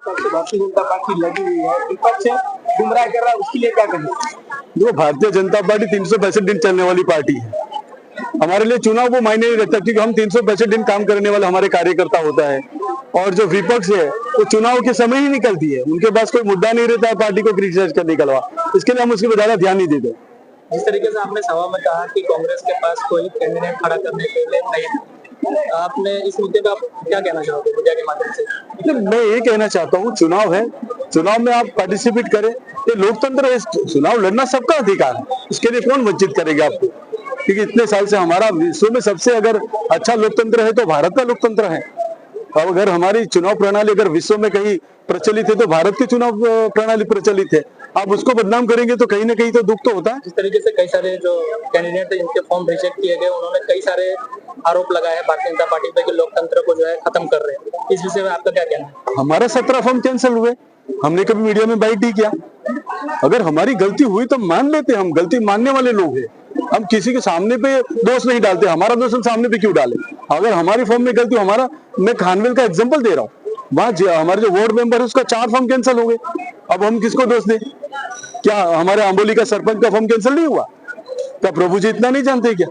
Bharatiya Janata party लगी हुई है, विपक्ष गुमराह कर रहा है, उसके लिए क्या कहें? देखो, भारतीय जनता पार्टी 365 दिन चलने वाली पार्टी है। हमारे लिए चुनाव वो मायने नहीं रखता, क्योंकि हम 365 दिन काम करने वाले हमारे कार्यकर्ता होता है। और जो विपक्ष है वो चुनाव के समय ही निकलती है, उनके पास कोई मुद्दा नहीं रहता है पार्टी को क्रिटिसाइज करने के अलावा। इसके लिए हम उसके ज्यादा ध्यान नहीं देते। जिस तरीके से आपने सभा में कहा कि कांग्रेस के पास कोई कैंडिडेट खड़ा करने के लिए नहीं, आपने इस मुद्दे पे आप क्या कहना चाहोगे मीडिया के माध्यम से? मैं ये कहना चाहता हूँ, चुनाव है, चुनाव में आप पार्टिसिपेट करें, ये लोकतंत्र है, चुनाव लड़ना सबका अधिकार है, इसके लिए कौन वंचित करेगा आपको? क्योंकि इतने साल से हमारा विश्व में सबसे अगर अच्छा लोकतंत्र है तो भारत का लोकतंत्र है। अब अगर हमारी चुनाव प्रणाली अगर विश्व में कहीं प्रचलित है तो भारत की चुनाव प्रणाली प्रचलित है। आप उसको बदनाम करेंगे तो कहीं ना कहीं तो दुख तो होता है। जिस तरीके से कई सारे जो कैंडिडेट जिनके फॉर्म रिजेक्ट किए गए, उन्होंने कई सारे आरोप लगाए हैं भारतीय जनता पार्टी पे कि लोकतंत्र को जो है खत्म कर रहे हैं, इस विषय में आपका क्या कहना है? हमारा 17 फॉर्म कैंसिल हुए, हमने कभी मीडिया में बाइट नहीं किया। अगर हमारी गलती हुई तो मान लेते, हम गलती मानने वाले लोग हैं। हम किसी के सामने पे दोष नहीं डालते, हमारा दोष हम सामने पे क्यों डालें? अगर हमारी फॉर्म में गलती, हमारा, मैं खानवेल का एग्जांपल दे रहा हूँ, वहां हमारे जो वार्ड मेंबर है उसका 4 फॉर्म कैंसिल हो गए। अब हम किसको दोष दें? क्या हमारे आंबोली का सरपंच का फॉर्म कैंसिल नहीं हुआ? क्या प्रभु जी इतना नहीं जानते क्या?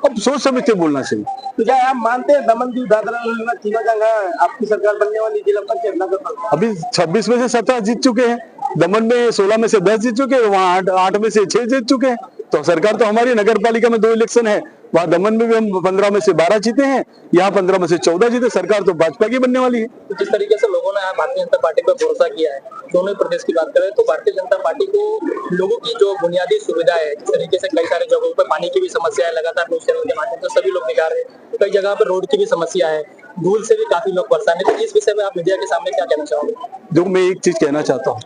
अब सोच समझ के बोलना चाहिए। तो क्या आप मानते हैं दमन दीव दादरा तीनों जगह आपकी सरकार बनने वाली जिला पंचायत नगर पालिका? अभी 26 में से 17 जीत चुके हैं, दमन में 16 में से 10 जीत चुके हैं, वहाँ 8 में से 6 जीत चुके हैं। तो सरकार तो हमारी, नगर पालिका में 2 इलेक्शन है, वहाँ दमन में भी हम 15 में से 12 जीते हैं, यहाँ 15 में से 14 जीते। सरकार तो भाजपा की बनने वाली है। तो जिस तरीके से लोगों ने भारतीय जनता पार्टी पर भरोसा किया है, दोनों प्रदेश की बात करें तो भारतीय जनता पार्टी को लोगों की जो बुनियादी सुविधा है, जिस तरीके से कई सारे जगहों पर पानी की भी समस्या है, लगातार न्यूज चैनल के माध्यम से सभी लोग दिखा रहे हैं, कई जगह पर रोड की भी समस्या है, धूल से भी काफी लोग परेशान है। तो इस विषय में आप मीडिया के सामने क्या कहना चाहोगे? जो मैं एक चीज कहना चाहता हूँ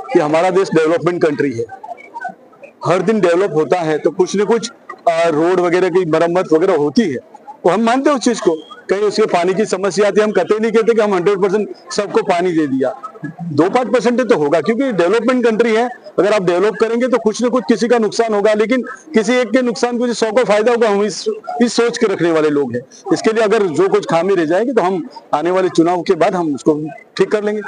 कि हमारा देश डेवलपमेंट कंट्री है, हर दिन डेवलप होता है तो कुछ न कुछ रोड वगैरह की मरम्मत वगैरह होती है, तो हम मानते हैं उस चीज को। कहीं उसके पानी की समस्या आती है, हम कतई नहीं कहते कि हम 100% सबको पानी दे दिया, 2-5% तो होगा, क्योंकि डेवलपमेंट कंट्री है। अगर आप डेवलप करेंगे तो कुछ न कुछ किसी का नुकसान होगा, लेकिन किसी एक के नुकसान को 100 को फायदा होगा। हम इस सोच के रखने वाले लोग हैं। इसके लिए अगर जो कुछ खामी रह जाएगी तो हम आने वाले चुनाव के बाद हम उसको ठीक कर लेंगे।